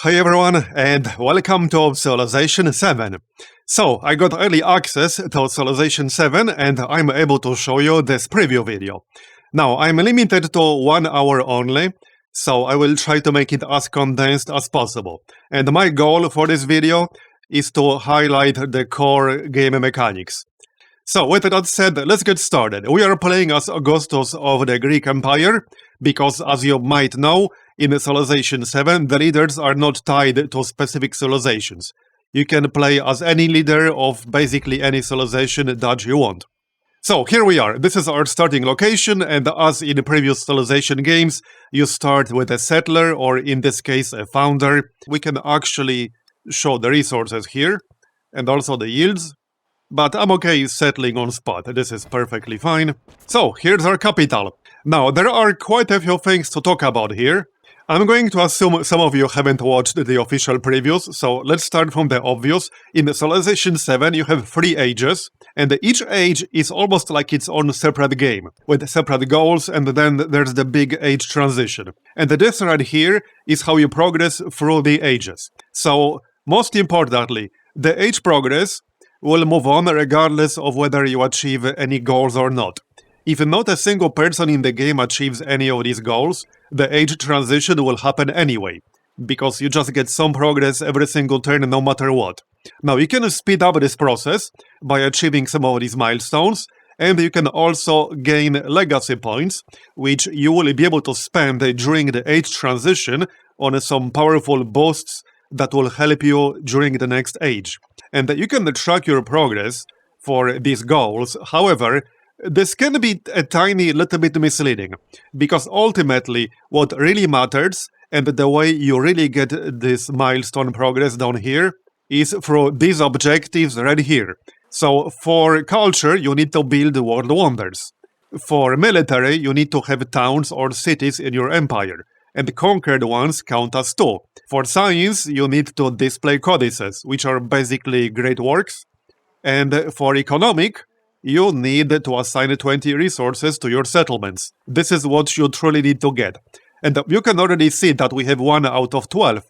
Hi everyone, and welcome to Civilization 7. So, I got early access to Civilization 7 and I'm able to show you this preview video. Now, I'm limited to 1 hour only, so I will try to make it as condensed as possible. And my goal for this video is to highlight the core game mechanics. So, with that said, let's get started. We are playing as Augustus of the Greek Empire, because as you might know, in Civilization 7, the leaders are not tied to specific civilizations. You can play as any leader of basically any civilization that you want. So, here we are. This is our starting location, and as in previous civilization games, you start with a settler, or in this case, a founder. We can actually show the resources here, and also the yields. But I'm okay settling on spot, this is perfectly fine. So, here's our capital. Now, there are quite a few things to talk about here. I'm going to assume some of you haven't watched the official previews, so let's start from the obvious. In Civilization 7, you have 3 ages, and each age is almost like its own separate game, with separate goals, and then there's the big age transition. And this right here is how you progress through the ages. So, most importantly, the age progress will move on regardless of whether you achieve any goals or not. If not a single person in the game achieves any of these goals, the age transition will happen anyway, because you just get some progress every single turn no matter what. Now you can speed up this process by achieving some of these milestones, and you can also gain legacy points, which you will be able to spend during the age transition on some powerful boosts that will help you during the next age. And you can track your progress for these goals. However, this can be a tiny little bit misleading, because ultimately what really matters and the way you really get this milestone progress down here is through these objectives right here. So for culture, you need to build world wonders. For military, you need to have towns or cities in your empire, and conquered ones count as 2. For science, you need to display codices, which are basically great works. And for economic, you need to assign 20 resources to your settlements. This is what you truly need to get. And you can already see that we have 1 out of 12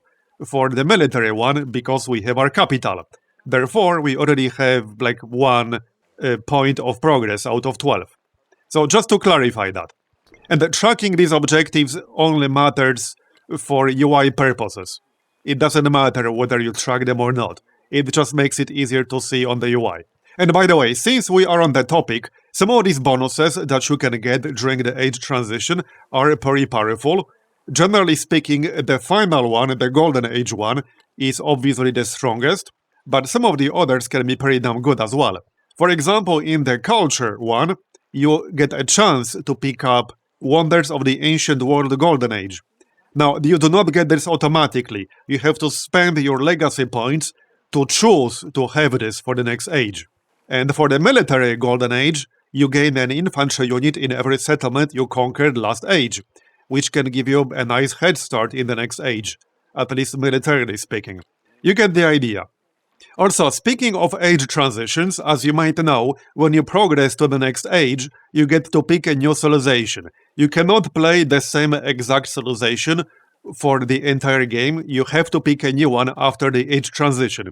for the military one, because we have our capital. Therefore, we already have like 1 point of progress out of 12. So just to clarify that. And tracking these objectives only matters for UI purposes. It doesn't matter whether you track them or not. It just makes it easier to see on the UI. And by the way, since we are on the topic, some of these bonuses that you can get during the age transition are pretty powerful. Generally speaking, the final one, the Golden Age one, is obviously the strongest, but some of the others can be pretty damn good as well. For example, in the Culture one, you get a chance to pick up Wonders of the Ancient World Golden Age. Now, you do not get this automatically. You have to spend your legacy points to choose to have this for the next age. And for the military Golden Age, you gain an infantry unit in every settlement you conquered last age, which can give you a nice head start in the next age, at least militarily speaking. You get the idea. Also, speaking of age transitions, as you might know, when you progress to the next age, you get to pick a new civilization. You cannot play the same exact civilization for the entire game. You have to pick a new one after the age transition.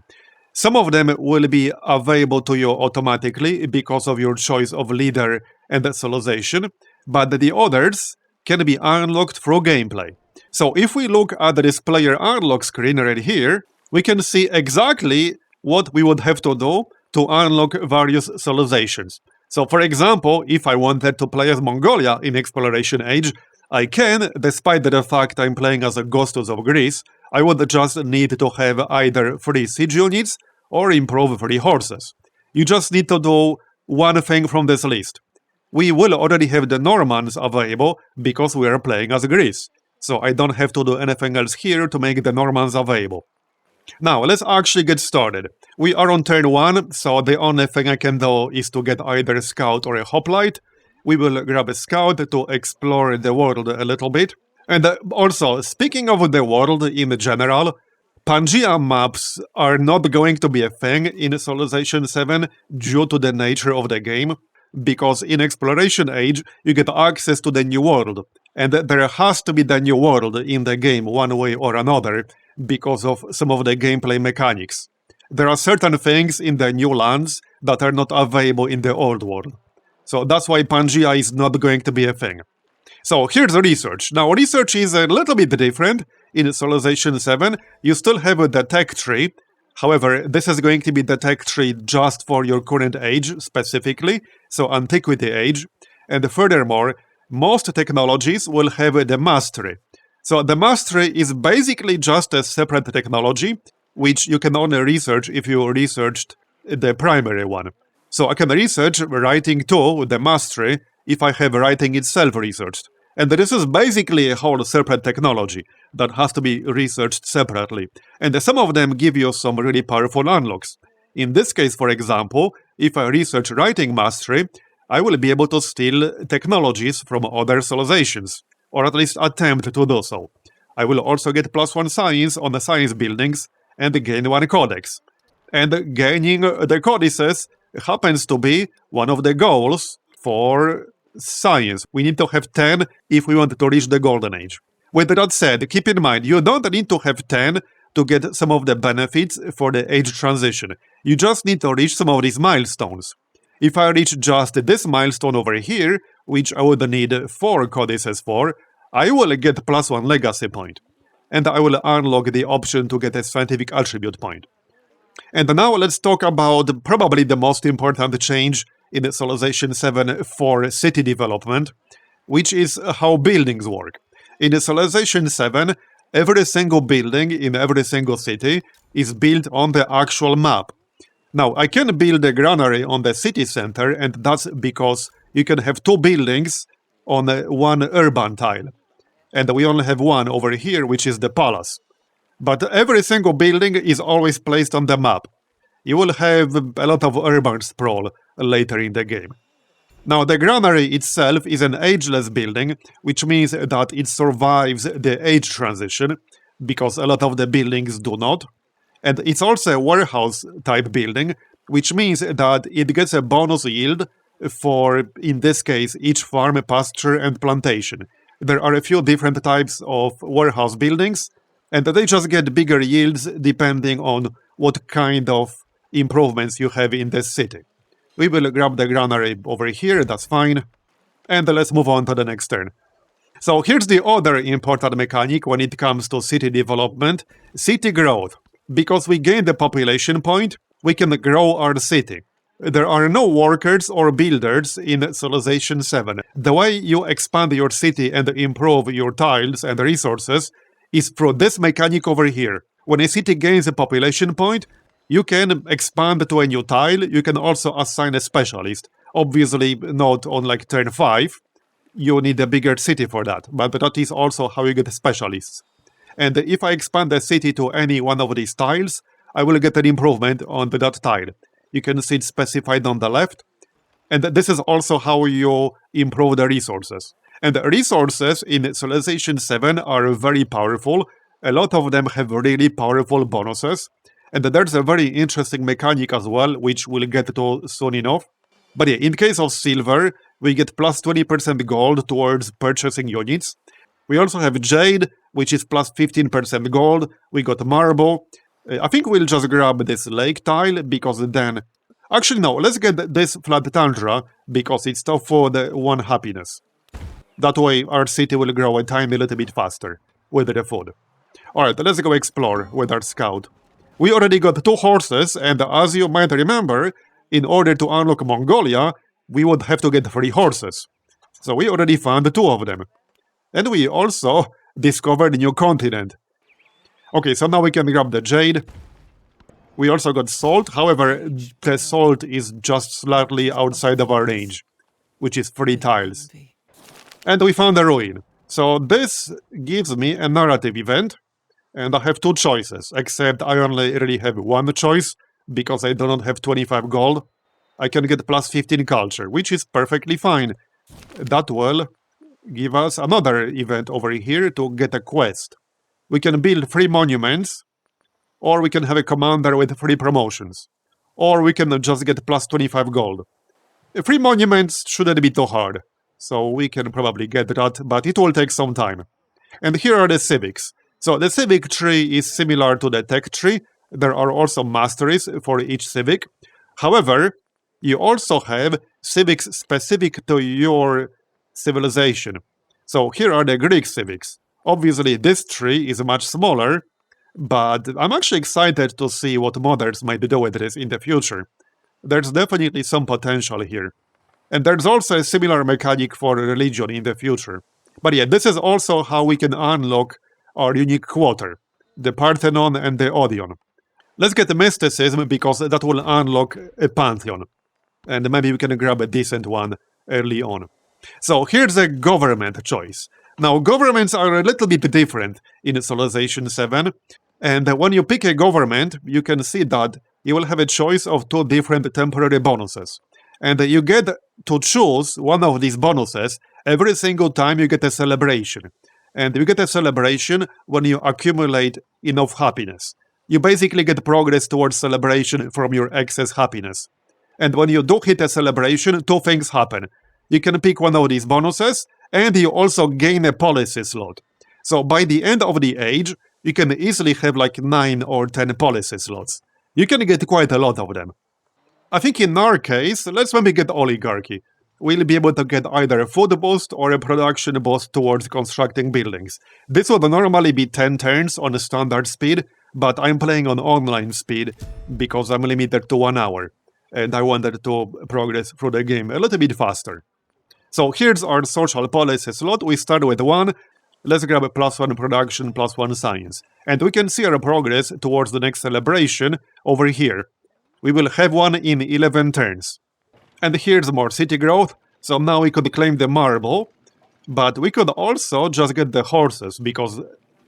Some of them will be available to you automatically because of your choice of leader and civilization, but the others can be unlocked through gameplay. So if we look at this player unlock screen right here, we can see exactly what we would have to do to unlock various civilizations. So for example, if I wanted to play as Mongolia in Exploration Age, I can, despite the fact I'm playing as Augustus of Greece. I would just need to have either 3 siege units or improve 3 horses. You just need to do one thing from this list. We will already have the Normans available because we are playing as Greece, so I don't have to do anything else here to make the Normans available. Now, let's actually get started. We are on turn 1, so the only thing I can do is to get either a scout or a hoplite. We will grab a scout to explore the world a little bit. And also, speaking of the world in general, Pangea maps are not going to be a thing in Civilization 7 due to the nature of the game, because in Exploration Age you get access to the new world, and there has to be the new world in the game one way or another, because of some of the gameplay mechanics. There are certain things in the new lands that are not available in the old world. So that's why Pangea is not going to be a thing. So here's the research. Now research is a little bit different. In Civilization 7, you still have the tech tree. However, this is going to be the tech tree just for your current age specifically, so antiquity age. And furthermore, most technologies will have the mastery. So the mastery is basically just a separate technology, which you can only research if you researched the primary one. So I can research writing 2 with the mastery if I have writing itself researched. And this is basically a whole separate technology that has to be researched separately. And some of them give you some really powerful unlocks. In this case, for example, if I research writing mastery, I will be able to steal technologies from other civilizations, or at least attempt to do so. I will also get +1 science on the science buildings and gain 1 codex. And gaining the codices happens to be one of the goals for science. We need to have 10 if we want to reach the golden age. With that said, keep in mind, you don't need to have 10 to get some of the benefits for the age transition. You just need to reach some of these milestones. If I reach just this milestone over here, which I would need 4 codices for, I will get +1 legacy point. And I will unlock the option to get a scientific attribute point. And now let's talk about probably the most important change in Civilization 7 for city development, which is how buildings work. In Civilization 7, every single building in every single city is built on the actual map. Now, I can build a granary on the city center, and that's because you can have 2 buildings on 1 urban tile. And we only have 1 over here, which is the palace. But every single building is always placed on the map. You will have a lot of urban sprawl later in the game. Now, the granary itself is an ageless building, which means that it survives the age transition, because a lot of the buildings do not. And it's also a warehouse-type building, which means that it gets a bonus yield for, in this case, each farm, pasture, and plantation. There are a few different types of warehouse buildings, and they just get bigger yields depending on what kind of improvements you have in this city. We will grab the granary over here, that's fine. And let's move on to the next turn. So here's the other important mechanic when it comes to city development, city growth. Because we gain the population point, we can grow our city. There are no workers or builders in Civilization 7. The way you expand your city and improve your tiles and resources is through this mechanic over here. When a city gains a population point, you can expand to a new tile. You can also assign a specialist. Obviously not on like turn 5. You need a bigger city for that, but that is also how you get specialists. And if I expand the city to any one of these tiles, I will get an improvement on that tile. You can see it specified on the left. And this is also how you improve the resources. And the resources in Civilization 7 are very powerful. A lot of them have really powerful bonuses. And there's a very interesting mechanic as well, which we'll get to soon enough. But yeah, in case of silver, we get plus 20% gold towards purchasing units. We also have jade, which is plus 15% gold. We got marble. I think we'll just grab this lake tile, because then... Actually, no, let's get this flat tundra, because it's tough for the 1 happiness. That way, our city will grow a tiny little bit faster with the food. Alright, let's go explore with our scout. We already got 2 horses, and as you might remember, in order to unlock Mongolia, we would have to get 3 horses. So we already found 2 of them. And we also discovered a new continent. Okay, so now we can grab the jade. We also got salt, however, the salt is just slightly outside of our range, which is 3 tiles. And we found a ruin. So this gives me a narrative event, and I have 2 choices, except I only really have 1 choice, because I do not have 25 gold. I can get plus 15 culture, which is perfectly fine. That will give us another event over here to get a quest. We can build 3 monuments, or we can have a commander with 3 promotions, or we can just get plus 25 gold. 3 monuments shouldn't be too hard, so we can probably get that, but it will take some time. And here are the civics. So the civic tree is similar to the tech tree. There are also masteries for each civic. However, you also have civics specific to your civilization. So here are the Greek civics. Obviously, this tree is much smaller, but I'm actually excited to see what modders might do with this in the future. There's definitely some potential here. And there's also a similar mechanic for religion in the future. But yeah, this is also how we can unlock our unique quarter, the Parthenon and the Odeon. Let's get the mysticism because that will unlock a pantheon. And maybe we can grab a decent one early on. So here's a government choice. Now, governments are a little bit different in Civilization 7. And when you pick a government, you can see that you will have a choice of 2 different temporary bonuses. And you get to choose one of these bonuses every single time you get a celebration. And you get a celebration when you accumulate enough happiness. You basically get progress towards celebration from your excess happiness. And when you do hit a celebration, 2 things happen. You can pick one of these bonuses, and you also gain a policy slot. So by the end of the age, you can easily have like 9 or 10 policy slots. You can get quite a lot of them. I think in our case, let's maybe get oligarchy. We'll be able to get either a food boost or a production boost towards constructing buildings. This would normally be 10 turns on a standard speed, but I'm playing on online speed because I'm limited to 1 hour. And I wanted to progress through the game a little bit faster. So here's our social policy slot. We start with 1. Let's grab a +1 production, +1 science. And we can see our progress towards the next celebration over here. We will have one in 11 turns. And here's more city growth. So now we could claim the marble. But we could also just get the horses, because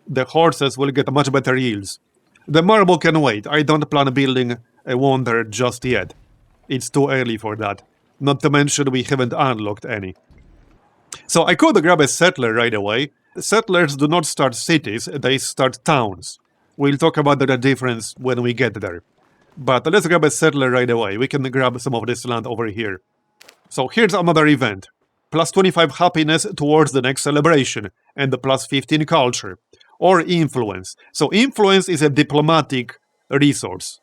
the horses will get much better yields. The marble can wait. I don't plan building a wonder just yet. It's too early for that. Not to mention we haven't unlocked any. So I could grab a settler right away. Settlers do not start cities, they start towns. We'll talk about the difference when we get there. But let's grab a settler right away. We can grab some of this land over here. So here's another event. +25 happiness towards the next celebration, and the +15 culture. Or influence. So influence is a diplomatic resource.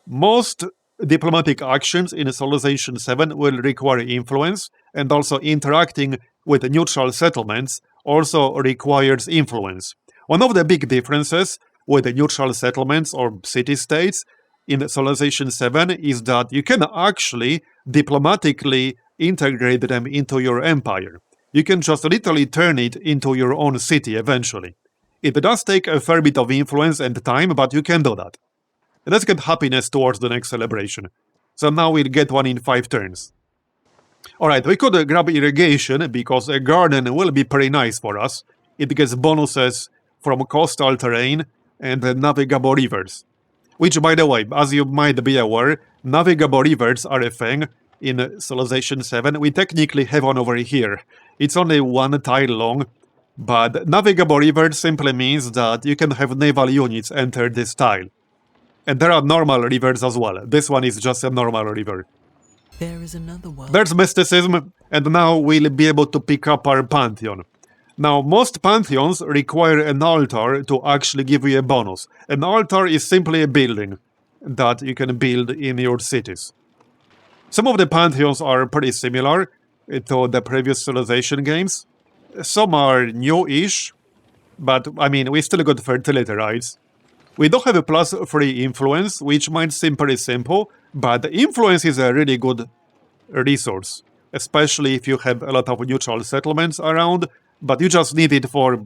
Most diplomatic actions in Civilization 7 will require influence, and also interacting with neutral settlements also requires influence. One of the big differences with the neutral settlements or city-states in Civilization 7 is that you can actually diplomatically integrate them into your empire. You can just literally turn it into your own city eventually. It does take a fair bit of influence and time, but you can do that. Let's get happiness towards the next celebration. So now we'll get one in 5 turns. Alright, we could grab irrigation, because a garden will be pretty nice for us. It gets bonuses from coastal terrain and navigable rivers. Which, by the way, as you might be aware, navigable rivers are a thing in Civilization 7. We technically have one over here. It's only 1 tile long, but navigable rivers simply means that you can have naval units enter this tile. And there are normal rivers as well. This one is just a normal river. There is another one. There's mysticism, and now we'll be able to pick up our pantheon. Now, most pantheons require an altar to actually give you a bonus. An altar is simply a building that you can build in your cities. Some of the pantheons are pretty similar to the previous Civilization games. Some are new-ish, but, I mean, we still got fertility rights. We do have a +3 influence, which might seem pretty simple, but influence is a really good resource, especially if you have a lot of neutral settlements around, but you just need it for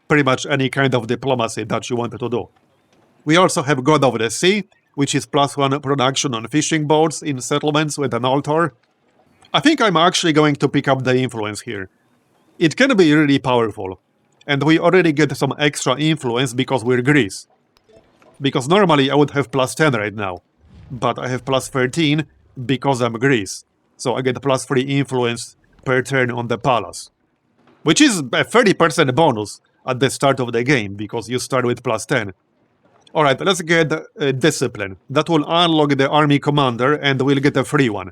pretty much any kind of diplomacy that you wanted to do. We also have God of the Sea, which is +1 production on fishing boats in settlements with an altar. I think I'm actually going to pick up the influence here. It can be really powerful, and we already get some extra influence because we're Greece. Because normally I would have +10 right now, but I have +13 because I'm Greece. So I get +3 influence per turn on the palace. Which is a 30% bonus at the start of the game, because you start with +10. Alright, let's get discipline. That will unlock the army commander, and we'll get a free one.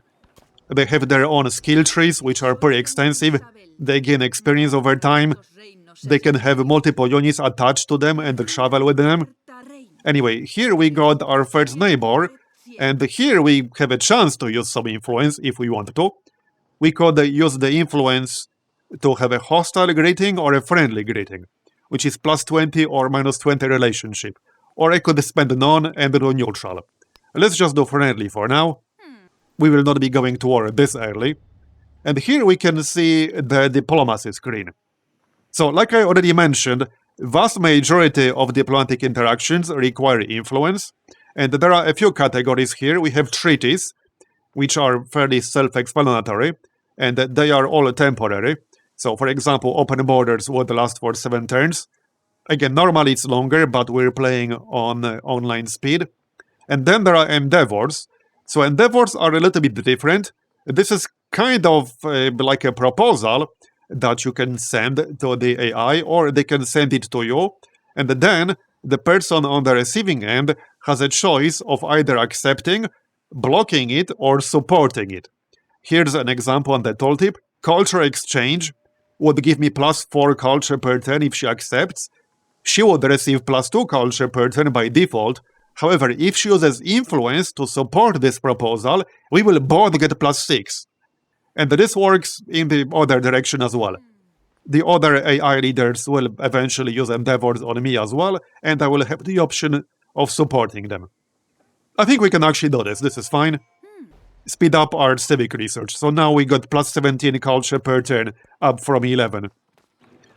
They have their own skill trees, which are pretty extensive. They gain experience over time. They can have multiple units attached to them and travel with them. Anyway, here we got our first neighbor, and here we have a chance to use some influence if we want to. We could use the influence to have a hostile greeting or a friendly greeting, which is plus 20 or minus 20 relationship. Or I could spend none and do neutral. Let's just do friendly for now. We will not be going to war this early. And here we can see the diplomacy screen. So, like I already mentioned, vast majority of diplomatic interactions require influence, and there are a few categories here. We have treaties, which are fairly self-explanatory, and they are all temporary. So, for example, open borders would last for 7 turns. Again, normally it's longer, but we're playing on online speed. And then there are endeavors. So endeavors are a little bit different. This is kind of like a proposal that you can send to the AI, or they can send it to you. And then the person on the receiving end has a choice of either accepting, blocking it, or supporting it. Here's an example on the tooltip. Culture exchange would give me plus 4 culture per turn if she accepts. She would receive plus 2 culture per turn by default. However, if she uses influence to support this proposal, we will both get plus 6. And this works in the other direction as well. The other AI leaders will eventually use endeavors on me as well, and I will have the option of supporting them. I think we can actually do this. This is fine. Speed up our civic research. So now we got plus 17 culture per turn, up from 11.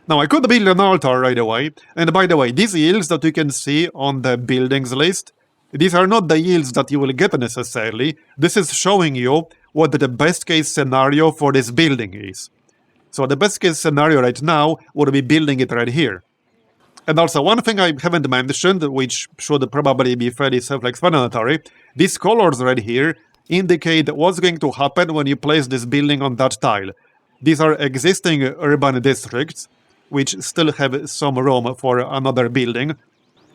Now I could build an altar right away, and by the way, these yields that you can see on the buildings list, these are not the yields that you will get necessarily. This is showing you what the best case scenario for this building is. So the best case scenario right now would be building it right here. And also one thing I haven't mentioned, which should probably be fairly self-explanatory, these colors right here indicate what's going to happen when you place this building on that tile. These are existing urban districts, which still have some room for another building.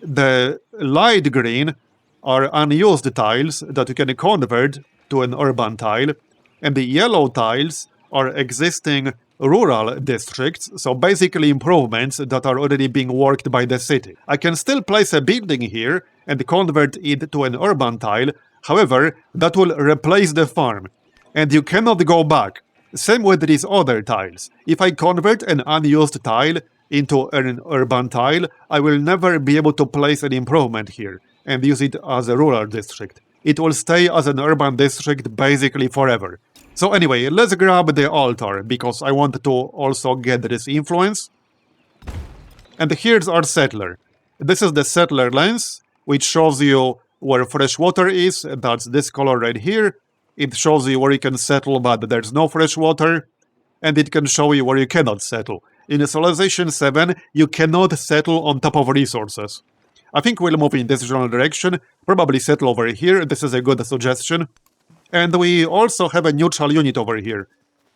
The light green are unused tiles that you can convert to an urban tile, and the yellow tiles are existing rural districts, so basically improvements that are already being worked by the city. I can still place a building here and convert it to an urban tile, however, that will replace the farm, and you cannot go back. Same with these other tiles. If I convert an unused tile into an urban tile, I will never be able to place an improvement here and use it as a rural district. It will stay as an urban district basically forever. So anyway, let's grab the altar, because I want to also get this influence. And here's our settler. This is the settler lens, which shows you where fresh water is. That's this color right here. It shows you where you can settle, but there's no fresh water. And it can show you where you cannot settle. In Civilization 7, you cannot settle on top of resources. I think we'll move in this general direction, probably settle over here. This is a good suggestion. And we also have a neutral unit over here.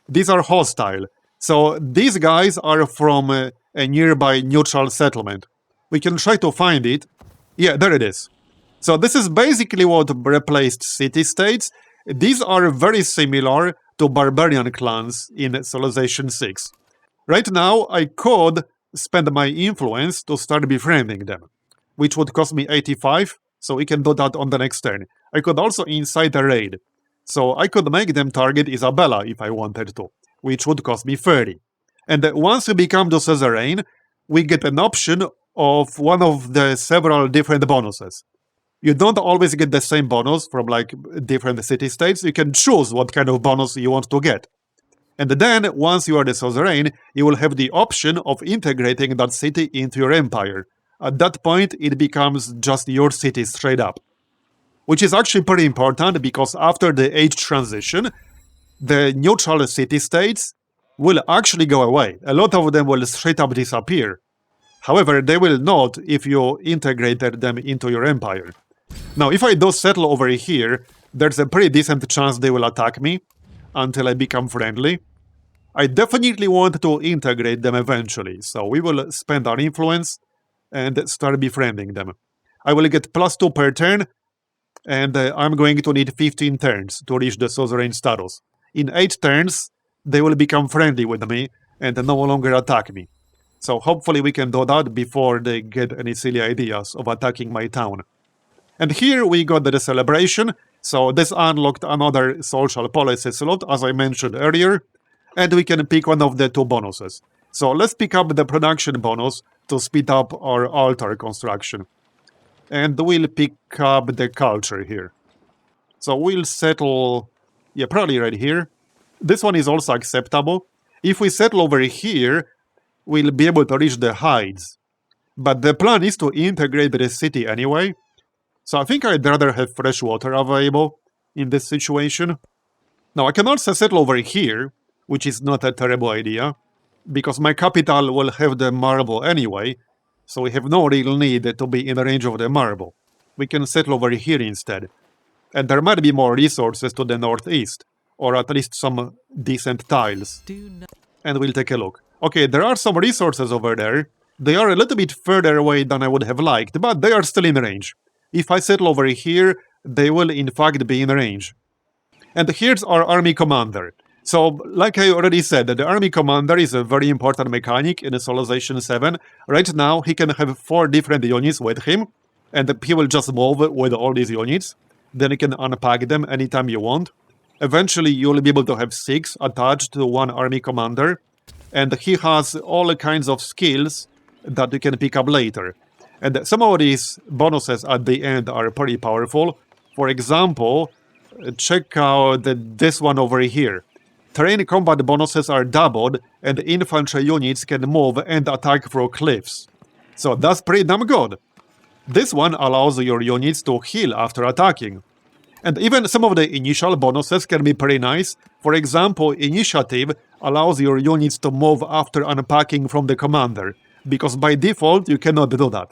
These are hostile. So these guys are from a nearby neutral settlement. We can try to find it. Yeah, there it is. So this is basically what replaced city-states. These are very similar to barbarian clans in Civilization 6. Right now, I could spend my influence to start befriending them, which would cost me 85, so we can do that on the next turn. I could also incite a raid, so I could make them target Isabella if I wanted to, which would cost me 30. And once we become the Suzerain, we get an option of one of the several different bonuses. You don't always get the same bonus from like different city-states. You can choose what kind of bonus you want to get. And then, once you are the Suzerain, you will have the option of integrating that city into your empire. At that point, it becomes just your city straight up. Which is actually pretty important, because after the age transition, the neutral city-states will actually go away. A lot of them will straight up disappear. However, they will not if you integrated them into your empire. Now, if I do settle over here, there's a pretty decent chance they will attack me until I become friendly. I definitely want to integrate them eventually, so we will spend our influence and start befriending them. I will get plus 2 per turn, and I'm going to need 15 turns to reach the Suzerain status. In 8 turns, they will become friendly with me and no longer attack me. So hopefully we can do that before they get any silly ideas of attacking my town. And here we got the celebration, so this unlocked another social policy slot, as I mentioned earlier, and we can pick one of the two bonuses. So let's pick up the production bonus to speed up our altar construction. And we'll pick up the culture here. So we'll settle, yeah, probably right here. This one is also acceptable. If we settle over here, we'll be able to reach the hides. But the plan is to integrate the city anyway. So I think I'd rather have fresh water available in this situation. Now I can also settle over here, which is not a terrible idea, because my capital will have the marble anyway, so we have no real need to be in range of the marble. We can settle over here instead. And there might be more resources to the northeast, or at least some decent tiles. And we'll take a look. Okay, there are some resources over there. They are a little bit further away than I would have liked, but they are still in range. If I settle over here, they will in fact be in range. And here's our army commander. So, like I already said, the army commander is a very important mechanic in Civilization 7. Right now, he can have 4 different units with him, and he will just move with all these units. Then you can unpack them anytime you want. Eventually, you'll be able to have 6 attached to one army commander, and he has all kinds of skills that you can pick up later. And some of these bonuses at the end are pretty powerful. For example, check out this one over here. Terrain combat bonuses are doubled, and infantry units can move and attack through cliffs. So that's pretty damn good. This one allows your units to heal after attacking. And even some of the initial bonuses can be pretty nice. For example, initiative allows your units to move after unpacking from the commander, because by default you cannot do that.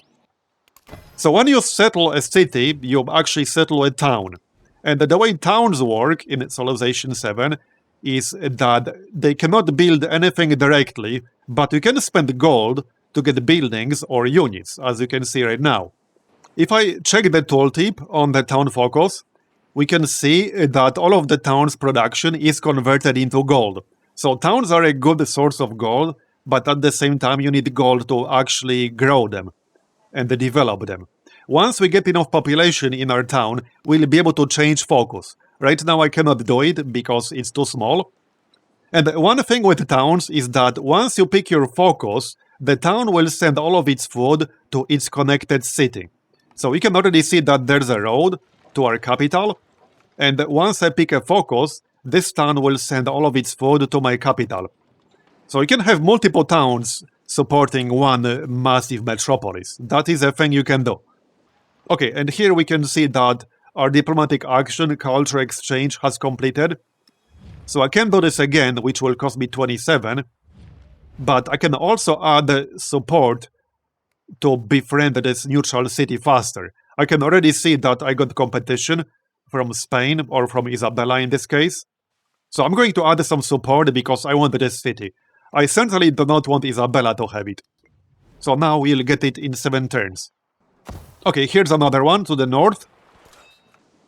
So when you settle a city, you actually settle a town. And the way towns work in Civilization 7 is that they cannot build anything directly, but you can spend gold to get buildings or units, as you can see right now. If I check the tooltip on the town focus, we can see that all of the town's production is converted into gold. So towns are a good source of gold, but at the same time you need gold to actually grow them and develop them. Once we get enough population in our town, we'll be able to change focus. Right now I cannot do it because it's too small. And one thing with towns is that once you pick your focus, the town will send all of its food to its connected city. So we can already see that there's a road to our capital. And once I pick a focus, this town will send all of its food to my capital. So you can have multiple towns supporting one massive metropolis. That is a thing you can do. Okay, and here we can see that our diplomatic action culture exchange has completed. So I can do this again, which will cost me 27. But I can also add support to befriend this neutral city faster. I can already see that I got competition from Spain, or from Isabella in this case. So I'm going to add some support because I want this city. I certainly do not want Isabella to have it. So now we'll get it in 7 turns. Okay, here's another one to the north.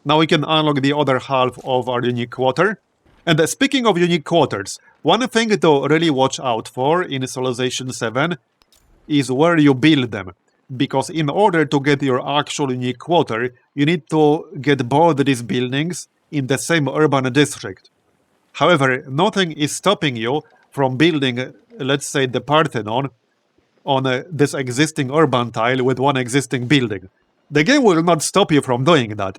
Now we can unlock the other half of our unique quarter. And speaking of unique quarters, one thing to really watch out for in Civilization 7 is where you build them. Because in order to get your actual unique quarter, you need to get both these buildings in the same urban district. However, nothing is stopping you from building, let's say, the Parthenon on this existing urban tile with one existing building. The game will not stop you from doing that.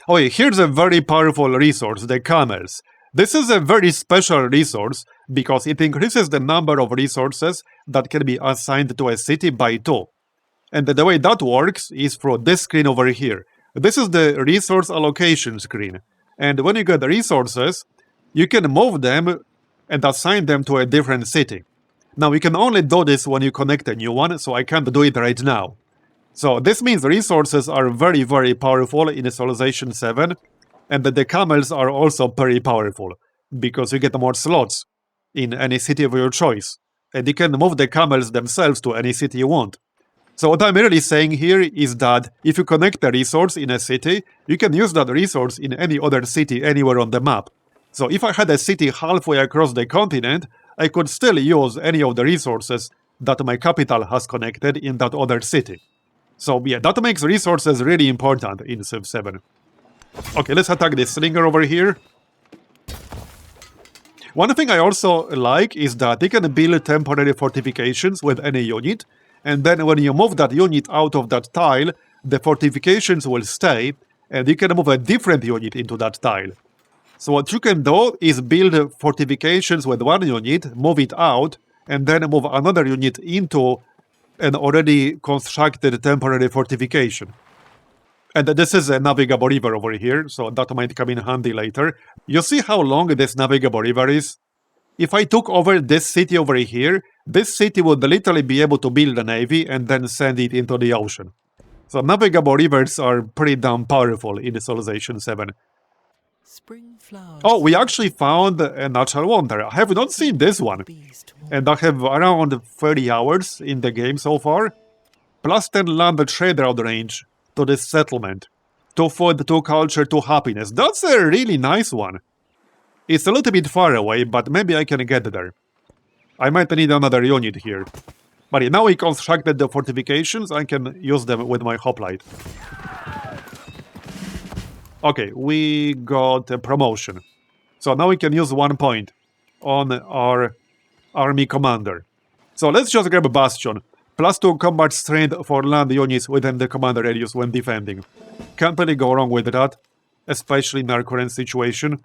Okay, here's a very powerful resource, the camels. This is a very special resource because it increases the number of resources that can be assigned to a city by 2. And the way that works is through this screen over here. This is the resource allocation screen. And when you get resources, you can move them and assign them to a different city. Now, you can only do this when you connect a new one, so I can't do it right now. So this means resources are very, very powerful in Civilization 7, and the camels are also very powerful, because you get more slots in any city of your choice, and you can move the camels themselves to any city you want. So what I'm really saying here is that if you connect a resource in a city, you can use that resource in any other city anywhere on the map. So if I had a city halfway across the continent, I could still use any of the resources that my capital has connected in that other city. So yeah, that makes resources really important in Civ 7. Okay, let's attack this slinger over here. One thing I also like is that you can build temporary fortifications with any unit, and then when you move that unit out of that tile, the fortifications will stay, and you can move a different unit into that tile. So what you can do is build fortifications with one unit, move it out, and then move another unit into an already constructed temporary fortification. And this is a navigable river over here, so that might come in handy later. You see how long this navigable river is? If I took over this city over here, this city would literally be able to build a navy and then send it into the ocean. So navigable rivers are pretty damn powerful in Civilization 7. Spring flowers. Oh, we actually found a natural wonder. I have not seen this one. And I have around 30 hours in the game so far. Plus 10 land trade route range to this settlement. 2 food, 2 culture, 2 happiness. That's a really nice one. It's a little bit far away, but maybe I can get there. I might need another unit here. But now we constructed the fortifications, I can use them with my hoplite. Okay, we got a promotion. So now we can use 1 point on our army commander. So let's just grab a bastion. Plus 2 combat strength for land units within the commander radius when defending. Can't really go wrong with that, especially in our current situation.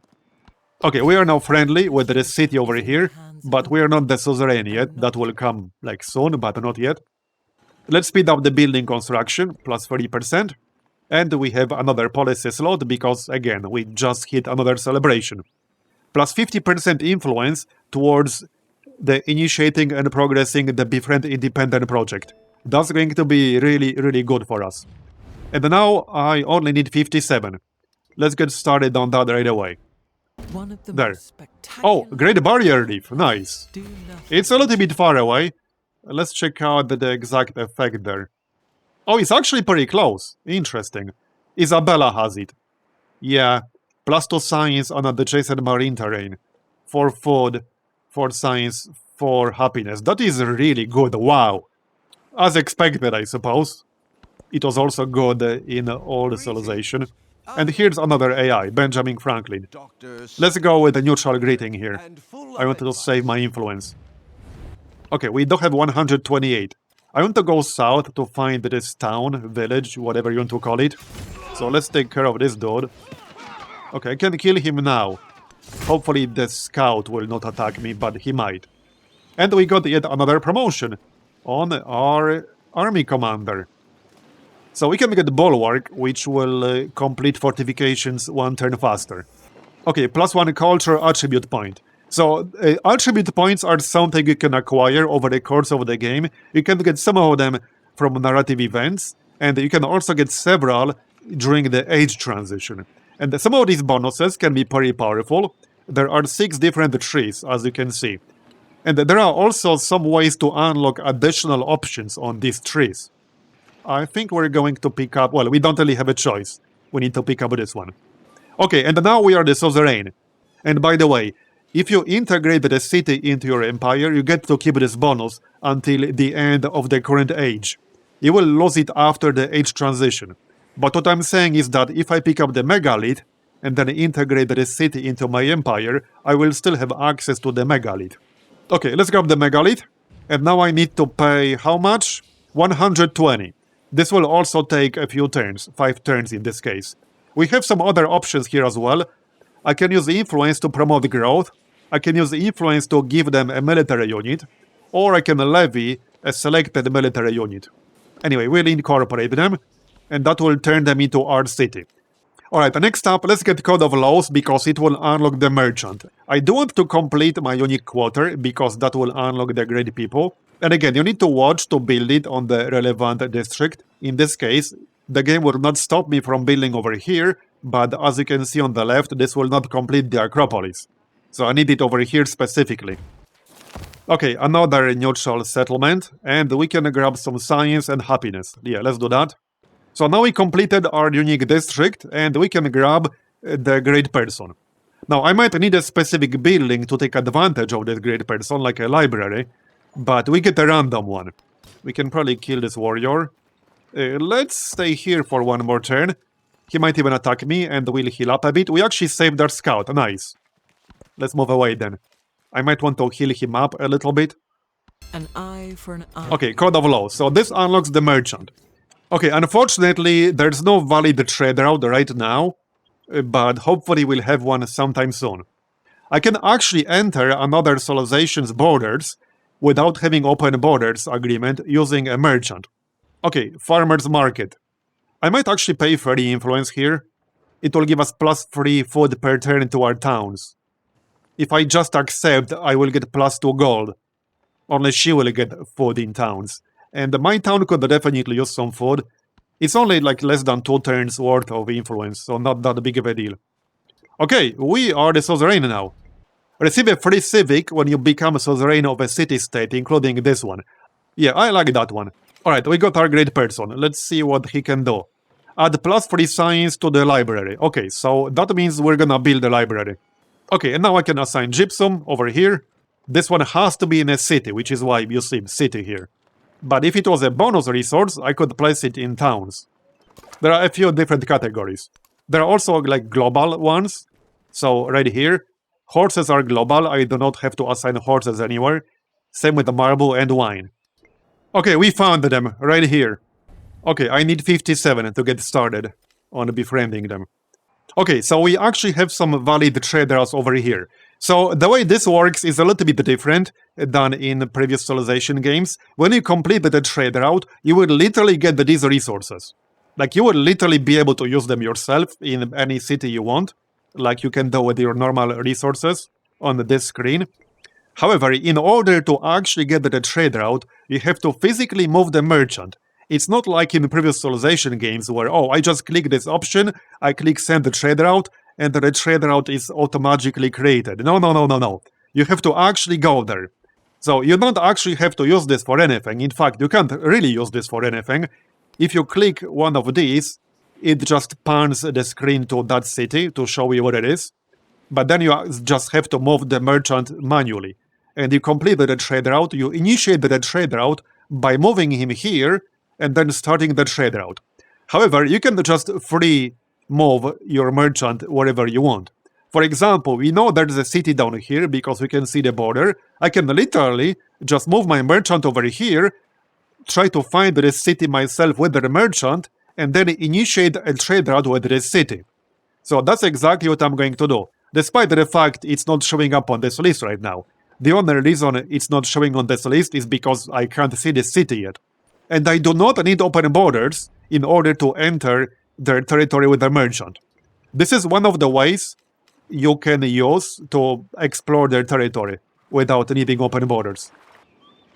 Okay, we are now friendly with this city over here, but we are not the suzerain yet. That will come like soon, but not yet. Let's speed up the building construction, plus 30%. And we have another policy slot because, again, we just hit another celebration. Plus 50% influence towards the initiating and progressing the Befriend Independent project. That's going to be really, really good for us. And now I only need 57. Let's get started on that right away. One of the There. most spectacular. Oh, Great Barrier Reef, nice. Do nothing. It's a little bit far away. Let's check out the exact effect there. Oh, it's actually pretty close. Interesting. Isabella has it. Yeah, plus 2 science on adjacent marine terrain. 4 food, 4 science, 4 happiness. That is really good, wow. As expected, I suppose. It was also good in old civilization. And here's another AI, Benjamin Franklin. Let's go with a neutral greeting here. I wanted to save my influence. Okay, we do have 128. I want to go south to find this town, village, whatever you want to call it. So let's take care of this dude. Okay, I can kill him now. Hopefully the scout will not attack me, but he might. And we got yet another promotion on our army commander. So we can get Bulwark, which will complete fortifications 1 turn faster. Okay, plus 1 culture attribute point. So attribute points are something you can acquire over the course of the game. You can get some of them from narrative events, and you can also get several during the age transition. And some of these bonuses can be pretty powerful. There are 6 different trees, as you can see. And there are also some ways to unlock additional options on these trees. I think we're going to pick up... Well, we don't really have a choice. We need to pick up this one. Okay, and now we are the Suzerain. And by the way, if you integrate the city into your empire, you get to keep this bonus until the end of the current age. You will lose it after the age transition. But what I'm saying is that if I pick up the megalith and then integrate the city into my empire, I will still have access to the megalith. Okay, let's grab the megalith. And now I need to pay how much? 120. This will also take a few turns, 5 turns in this case. We have some other options here as well. I can use the influence to promote growth. I can use the influence to give them a military unit. Or I can levy a selected military unit. Anyway, we'll incorporate them. And that will turn them into our city. Alright, next up, let's get Code of Laws because it will unlock the merchant. I do want to complete my unique quarter because that will unlock the great people. And again, you need to watch to build it on the relevant district. In this case, the game will not stop me from building over here, but as you can see on the left, this will not complete the Acropolis. So I need it over here specifically. Okay, another neutral settlement, and we can grab some science and happiness. Yeah, let's do that. So now we completed our unique district, and we can grab the great person. Now, I might need a specific building to take advantage of this great person, like a library. but we get a random one. We can probably kill this warrior. Let's stay here for one more turn. He might even attack me and we'll heal up a bit. We actually saved our scout. Nice. Let's move away then. I might want to heal him up a little bit. An eye for an eye. Okay, Code of Law. So this unlocks the merchant. Okay, unfortunately, there's no valid trade route right now, but hopefully we'll have one sometime soon. I can actually enter another civilization's borders without having open borders agreement using a merchant. Okay, farmer's market. I might actually pay for the influence here. It will give us +3 food per turn to our towns. If I just accept, I will get +2 gold. Only she will get food in towns. And my town could definitely use some food. It's only like less than 2 turns worth of influence, so not that big of a deal. Okay, we are the Suzerain now. Receive a free civic when you become a Suzerain of a city-state, including this one. Yeah, I like that one. Alright, we got our great person. Let's see what he can do. Add +3 science to the library. Okay, so that means we're gonna build a library. Okay, and now I can assign gypsum over here. This one has to be in a city, which is why you see city here. But if it was a bonus resource, I could place it in towns. There are a few different categories. There are also like global ones. So right here, horses are global. I do not have to assign horses anywhere. Same with the marble and wine. Okay, we found them right here. Okay, I need 57 to get started on befriending them. Okay, so we actually have some valid traders over here. So the way this works is a little bit different than in previous civilization games. When you complete the trade route, you will literally get these resources. Like you will literally be able to use them yourself in any city you want, like you can do with your normal resources on this screen. However, in order to actually get the trade route, you have to physically move the merchant. It's not like in previous civilization games where, oh, I just click this option, I click send the trade route, and the trade route is automatically created. No. You have to actually go there. So you don't actually have to use this for anything. In fact, you can't really use this for anything. If you click one of these, it just pans the screen to that city to show you what it is. But then you just have to move the merchant manually. And you complete the trade route, you initiate the trade route by moving him here and then starting the trade route. However, you can just free move your merchant wherever you want. For example, we know there's a city down here because we can see the border. I can literally just move my merchant over here, try to find this city myself with the merchant, and then initiate a trade route with this city. So that's exactly what I'm going to do, despite the fact it's not showing up on this list right now. The only reason it's not showing on this list is because I can't see the city yet. And I do not need open borders in order to enter their territory with a merchant. This is one of the ways you can use to explore their territory without needing open borders.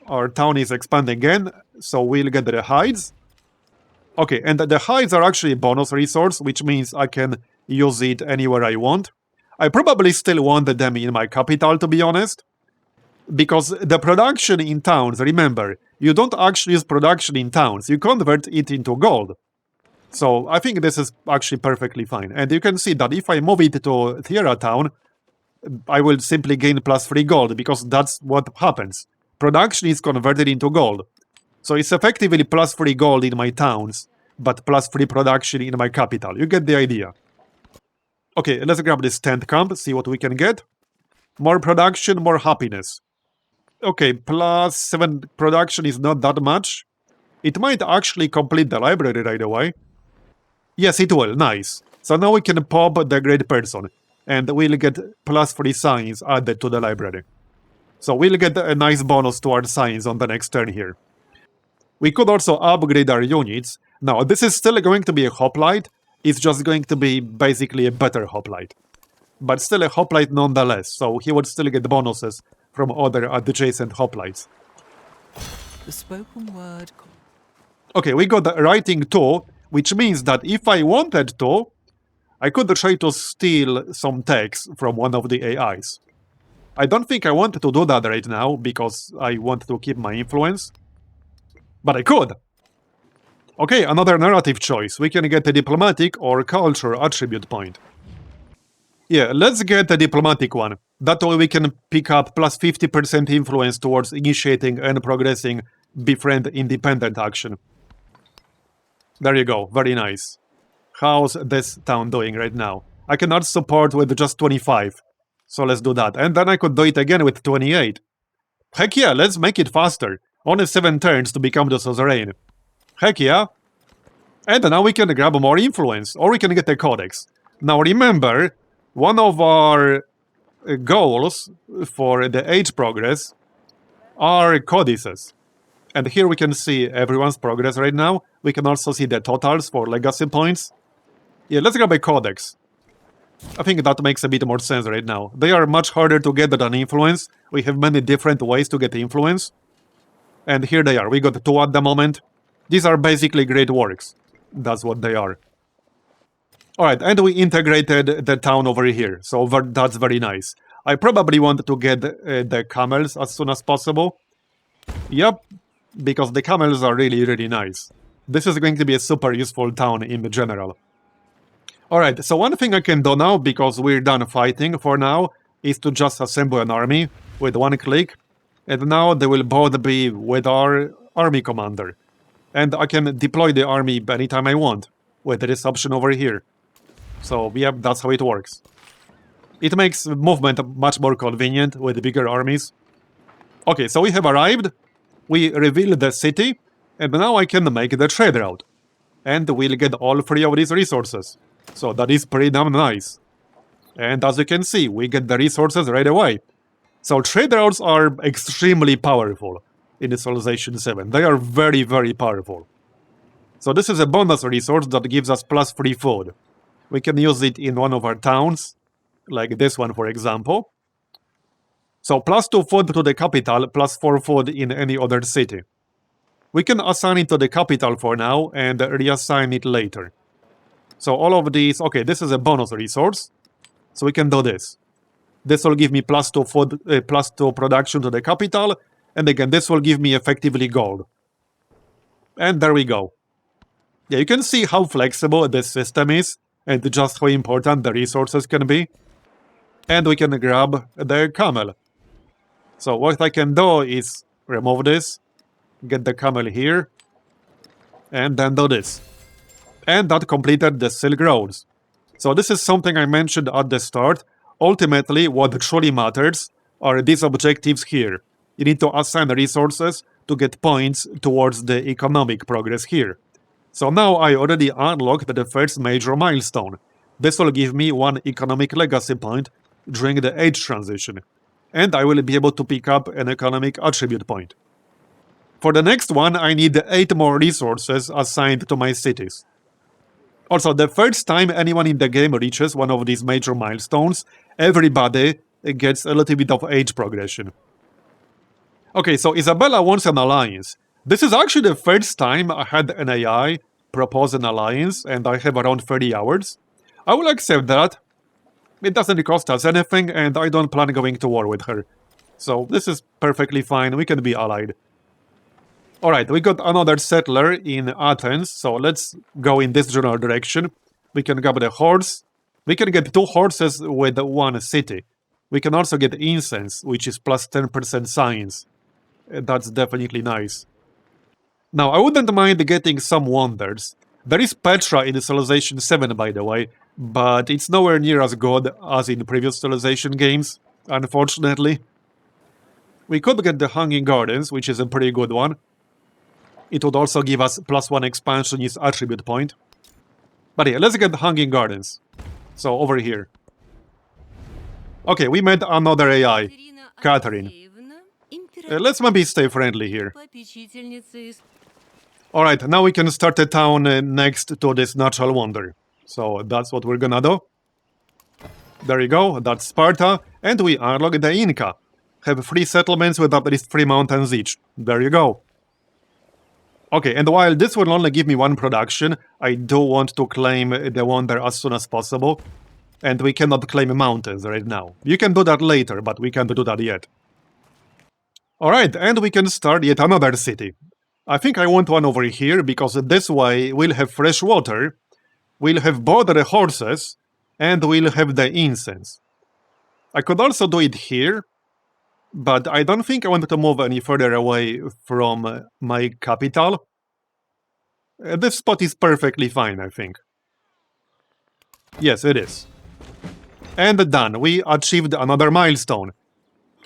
Our town is expanding again, so we'll get the hides. Okay, and the hides are actually a bonus resource, which means I can use it anywhere I want. I probably still want them in my capital, to be honest. Because the production in towns, remember, you don't actually use production in towns, you convert it into gold. So I think this is actually perfectly fine. And you can see that if I move it to Tierra Town, I will simply gain +3 gold, because that's what happens. Production is converted into gold. So it's effectively +3 gold in my towns, but +3 production in my capital. You get the idea. Okay, let's grab this tent camp, see what we can get. More production, more happiness. Okay, +7 production is not that much. It might actually complete the library right away. Yes, it will. Nice. So now we can pop the great person, and we'll get +3 science added to the library. So we'll get a nice bonus to our science on the next turn here. We could also upgrade our units. Now, this is still going to be a hoplite. It's just going to be basically a better hoplite. But still a hoplite nonetheless, so he would still get bonuses from other adjacent hoplites. The spoken word. Okay, we got the writing 2, which means that if I wanted to, I could try to steal some text from one of the AIs. I don't think I want to do that right now, because I want to keep my influence. But I could! Okay, another narrative choice. We can get a diplomatic or culture attribute point. Yeah, let's get the diplomatic one. That way we can pick up plus 50% influence towards initiating and progressing befriend independent action. There you go, very nice. How's this town doing right now? I cannot support with just 25. So let's do that. And then I could do it again with 28. Heck yeah, let's make it faster. Only 7 turns to become the Suzerain. Heck yeah. And now we can grab more influence, or we can get a codex. Now remember, one of our goals for the age progress are codices. And here we can see everyone's progress right now. We can also see the totals for legacy points. Yeah, let's grab a codex. I think that makes a bit more sense right now. They are much harder to get than influence. We have many different ways to get influence. And here they are. We got 2 at the moment. These are basically great works. That's what they are. Alright, and we integrated the town over here. So that's very nice. I probably want to get the camels as soon as possible. Yep, because the camels are really, really nice. This is going to be a super useful town in general. Alright, so one thing I can do now, because we're done fighting for now, is to just assemble an army with 1 click. And now they will both be with our army commander. And I can deploy the army anytime I want, with this option over here. So, yep, that's how it works. It makes movement much more convenient with bigger armies. Okay, so we have arrived. We reveal the city. And now I can make the trade route. And we'll get all 3 of these resources. So that is pretty damn nice. And as you can see, we get the resources right away. So trade routes are extremely powerful in Civilization 7. They are very, very powerful. So this is a bonus resource that gives us plus 3 food. We can use it in one of our towns, like this one for example. So plus 2 food to the capital, plus 4 food in any other city. We can assign it to the capital for now and reassign it later. So all of these, okay, this is a bonus resource. So we can do this. This will give me plus 2 food, plus 2 production to the capital. And again, this will give me effectively gold. And there we go. Yeah, you can see how flexible this system is and just how important the resources can be. And we can grab the camel. So what I can do is remove this, get the camel here, and then do this. And that completed the Silk Roads. So this is something I mentioned at the start. Ultimately, what truly matters are these objectives here. You need to assign resources to get points towards the economic progress here. So now I already unlocked the first major milestone. This will give me 1 economic legacy point during the age transition. And I will be able to pick up an economic attribute point. For the next one, I need 8 more resources assigned to my cities. Also, the first time anyone in the game reaches one of these major milestones, everybody gets a little bit of age progression. Okay, so Isabella wants an alliance. This is actually the first time I had an AI propose an alliance, and I have around 30 hours. I will accept that. It doesn't cost us anything, and I don't plan going to war with her. So this is perfectly fine, we can be allied. Alright, we got another settler in Athens, so let's go in this general direction. We can grab the horse. We can get 2 horses with 1 city. We can also get incense, which is plus 10% science. That's definitely nice. Now, I wouldn't mind getting some wonders. There is Petra in Civilization 7, by the way, but it's nowhere near as good as in previous Civilization games, unfortunately. We could get the Hanging Gardens, which is a pretty good one. It would also give us plus 1 expansionist attribute point. But yeah, let's get the Hanging Gardens. So, over here. Okay, we met another AI, Catherine. Let's maybe stay friendly here. Alright, now we can start a town next to this natural wonder. So, that's what we're gonna do. There you go, that's Sparta. And we unlock the Inca. Have 3 settlements with at least 3 mountains each. There you go. Okay, and while this will only give me 1 production, I do want to claim the wonder as soon as possible. And we cannot claim mountains right now. You can do that later, but we can't do that yet. Alright, and we can start yet another city. I think I want one over here, because this way we'll have fresh water, we'll have both the horses, and we'll have the incense. I could also do it here, but I don't think I want to move any further away from my capital. This spot is perfectly fine, I think. Yes, it is. And done, we achieved another milestone.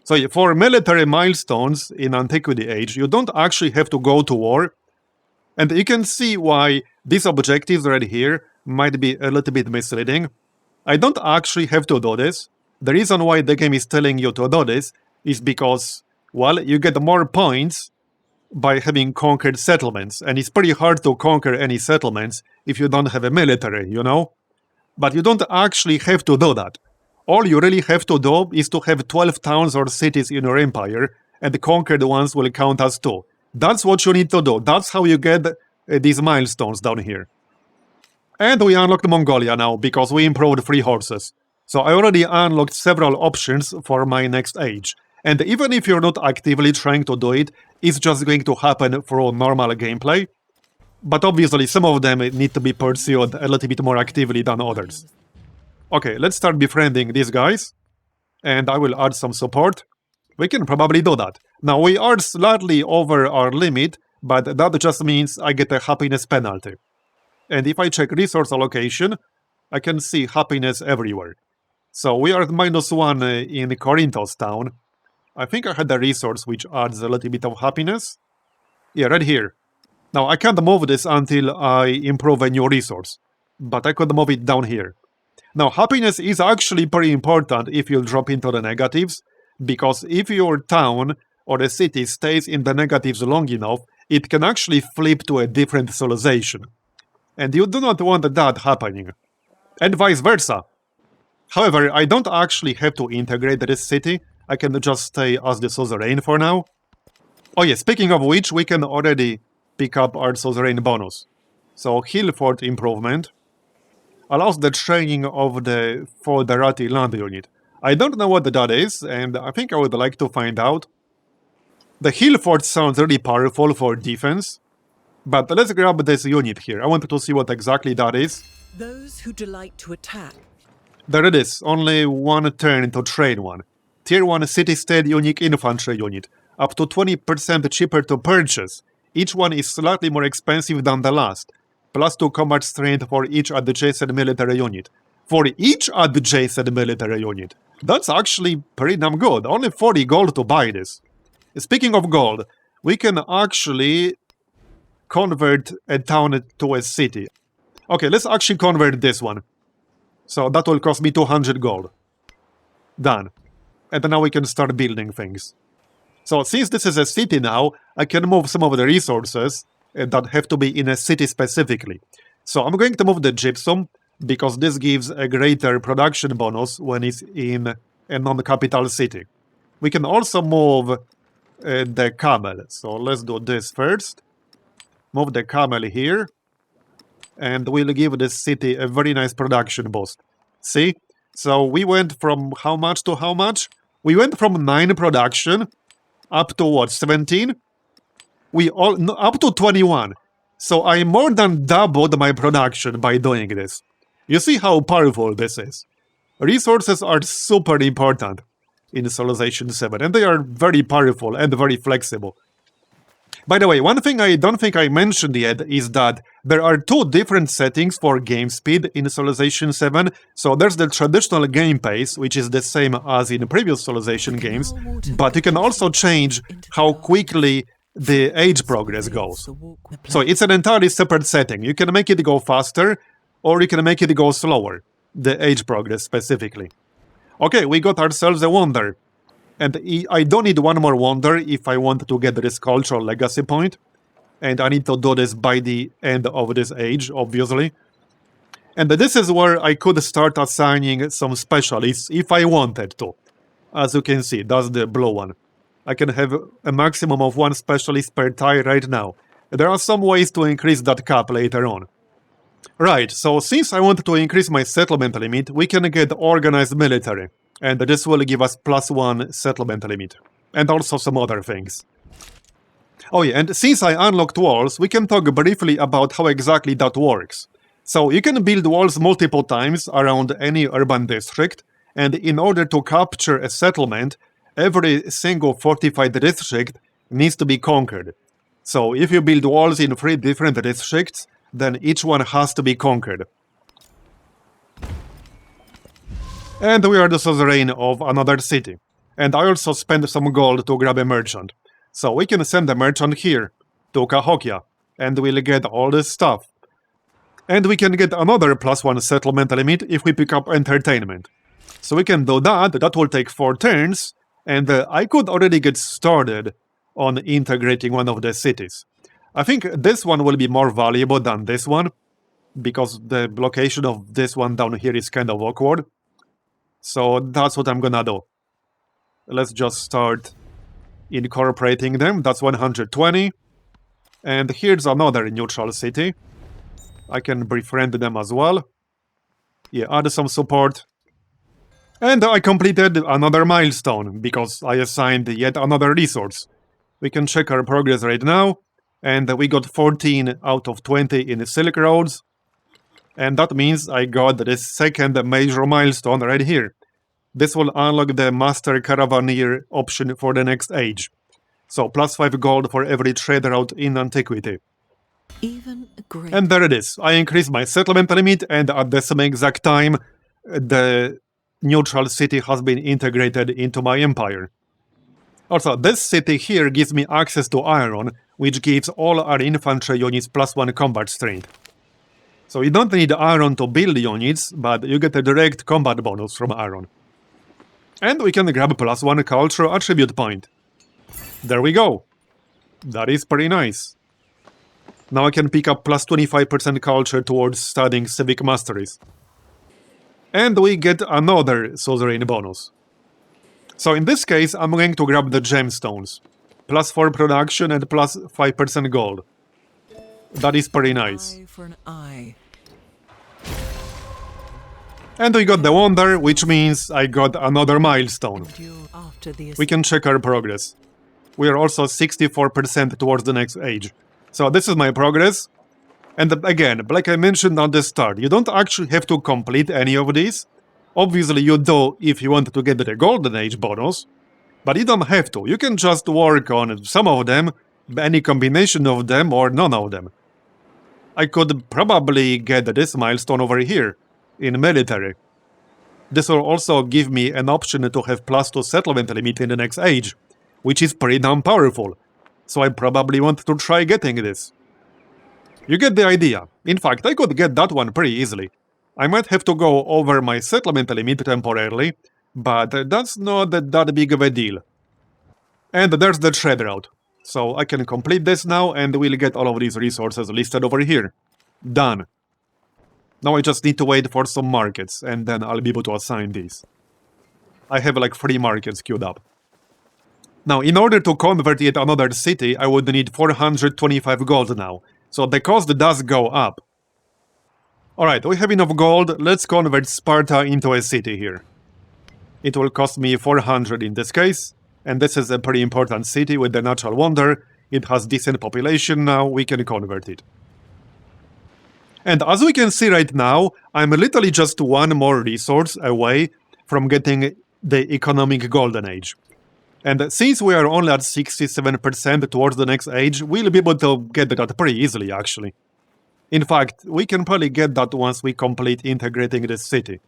So for military milestones in Antiquity Age, you don't actually have to go to war. And you can see why these objectives right here might be a little bit misleading. I don't actually have to do this. The reason why the game is telling you to do this is because, well, you get more points by having conquered settlements. And it's pretty hard to conquer any settlements if you don't have a military, you know? But you don't actually have to do that. All you really have to do is to have 12 towns or cities in your empire, and the conquered ones will count as 2. That's what you need to do. That's how you get these milestones down here. And we unlocked Mongolia now, because we improved 3 horses. So I already unlocked several options for my next age. And even if you're not actively trying to do it, it's just going to happen through normal gameplay. But obviously some of them need to be pursued a little bit more actively than others. Okay, let's start befriending these guys. And I will add some support. We can probably do that. Now, we are slightly over our limit, but that just means I get a happiness penalty. And if I check resource allocation, I can see happiness everywhere. So we are at -1 in Corinthos town. I think I had a resource which adds a little bit of happiness. Yeah, right here. Now, I can't move this until I improve a new resource, but I could move it down here. Now, happiness is actually pretty important if you drop into the negatives, because if your town or a city stays in the negatives long enough, it can actually flip to a different civilization. And you do not want that happening. And vice versa. However, I don't actually have to integrate this city. I can just stay as the Suzerain for now. Oh yeah, speaking of which, we can already pick up our Suzerain bonus. So, Hill Fort improvement allows the training of the Foderati land unit. I don't know what that is, and I think I would like to find out. The Hill Fort sounds really powerful for defense, but let's grab this unit here. I want to see what exactly that is. Those who delight to attack. There it is, only 1 turn to train one. Tier 1 city-state unique infantry unit, up to 20% cheaper to purchase. Each one is slightly more expensive than the last. +2 combat strength for each adjacent military unit. For each adjacent military unit. That's actually pretty damn good. Only 40 gold to buy this. Speaking of gold, we can actually convert a town to a city. Okay, let's actually convert this one. So that will cost me 200 gold. Done. And now we can start building things. So since this is a city now, I can move some of the resources that have to be in a city specifically. So I'm going to move the gypsum, because this gives a greater production bonus when it's in a non-capital city. We can also move the camel. So let's do this first. Move the camel here. And we'll give this city a very nice production boost. See? So we went from how much to how much? We went from 9 production up to what, 17? Up to 21. So I more than doubled my production by doing this. You see how powerful this is. Resources are super important in Civilization 7, and they are very powerful and very flexible. By the way, one thing I don't think I mentioned yet is that there are 2 different settings for game speed in Civilization 7. So there's the traditional game pace, which is the same as in previous Civilization games, but you can also change how quickly the age progress goes. So it's an entirely separate setting. You can make it go faster, or you can make it go slower, the age progress specifically. Okay, we got ourselves a wonder. And I don't need 1 more wonder if I want to get this cultural legacy point. And I need to do this by the end of this age, obviously. And this is where I could start assigning some specialists if I wanted to. As you can see, that's the blue one. I can have a maximum of 1 specialist per tie right now. There are some ways to increase that cap later on. Right, so since I want to increase my settlement limit, we can get organized military. And this will give us +1 settlement limit. And also some other things. Oh yeah, and since I unlocked walls, we can talk briefly about how exactly that works. So you can build walls multiple times around any urban district, and in order to capture a settlement, every single fortified district needs to be conquered. So if you build walls in 3 different districts, then each one has to be conquered. And we are the suzerain of another city. And I also spent some gold to grab a merchant. So we can send a merchant here, to Cahokia, and we'll get all this stuff. And we can get another +1 settlement limit if we pick up entertainment. So we can do that, that will take 4 turns, and I could already get started on integrating one of the cities. I think this one will be more valuable than this one, because the location of this one down here is kind of awkward. So that's what I'm gonna do. Let's just start incorporating them. That's 120. And here's another neutral city. I can befriend them as well. Yeah, add some support. And I completed another milestone, because I assigned yet another resource. We can check our progress right now, and we got 14 out of 20 in the Silk Roads. And that means I got this second major milestone right here. This will unlock the Master Caravaneer option for the next age. So +5 gold for every trade route in antiquity. Even a great... And there it is. I increased my settlement limit, and at the same exact time, the neutral city has been integrated into my empire. Also, this city here gives me access to iron, which gives all our infantry units +1 combat strength. So you don't need iron to build units, but you get a direct combat bonus from iron. And we can grab +1 cultural attribute point. There we go. That is pretty nice. Now I can pick up +25% culture towards studying civic masteries. And we get another Suzerain bonus. So in this case, I'm going to grab the gemstones. +4 production and +5% gold. That is pretty nice. Eye for an eye. And we got the wonder, which means I got another milestone. Endure after the We can check our progress. We are also 64% towards the next age. So this is my progress. And again, like I mentioned at the start, you don't actually have to complete any of these. Obviously you do if you want to get the Golden Age bonus, but you don't have to. You can just work on some of them, any combination of them or none of them. I could probably get this milestone over here, in military. This will also give me an option to have +2 settlement limit in the next age, which is pretty damn powerful. So I probably want to try getting this. You get the idea. In fact, I could get that one pretty easily. I might have to go over my settlement limit temporarily, but that's not that big of a deal. And there's the trade route. So I can complete this now, and we'll get all of these resources listed over here. Done. Now I just need to wait for some markets, and then I'll be able to assign these. I have like 3 markets queued up. Now, in order to convert yet another city, I would need 425 gold now. So the cost does go up. Alright, we have enough gold. Let's convert Sparta into a city here. It will cost me 400 in this case. And this is a pretty important city with the natural wonder. It has decent population now. We can convert it. And as we can see right now, I'm literally just 1 more resource away from getting the economic golden age. And since we are only at 67% towards the next age, we'll be able to get that pretty easily, actually. In fact, we can probably get that once we complete integrating this city.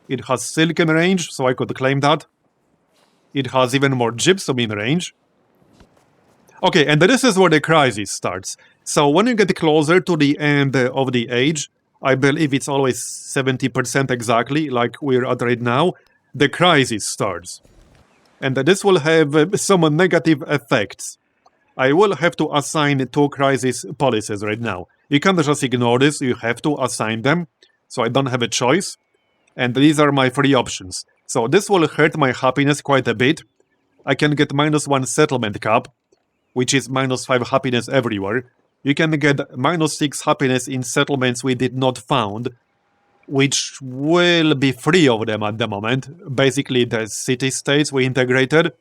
It has silk in range, so I could claim that. It has even more gypsum in range. Okay, and this is where the crisis starts. So when you get closer to the end of the age, I believe it's always 70% exactly, like we're at right now, the crisis starts. And this will have some negative effects. I will have to assign 2 crisis policies right now. You can't just ignore this, you have to assign them. So I don't have a choice. And these are my 3 options. So this will hurt my happiness quite a bit. I can get -1 settlement cap, which is -5 happiness everywhere. You can get -6 happiness in settlements we did not found, which will be 3 of them at the moment. Basically the city-states we integrated.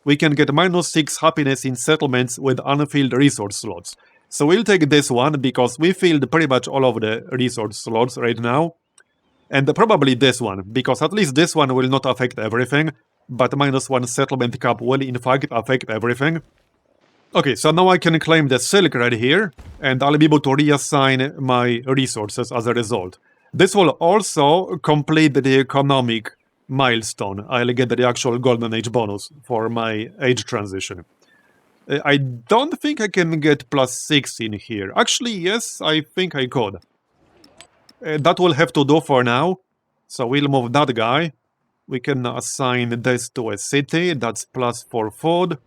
We can get -6 happiness in settlements with unfilled resource slots. So we'll take this one because we filled pretty much all of the resource slots right now. And probably this one, because at least this one will not affect everything, but -1 settlement cap will in fact affect everything. Okay, so now I can claim the silk right here, and I'll be able to reassign my resources as a result. This will also complete the economic milestone. I'll get the actual Golden Age bonus for my age transition. I don't think I can get +6 in here. Actually, yes, I think I could. That will have to do for now. So we'll move that guy. We can assign this to a city. That's +4 food.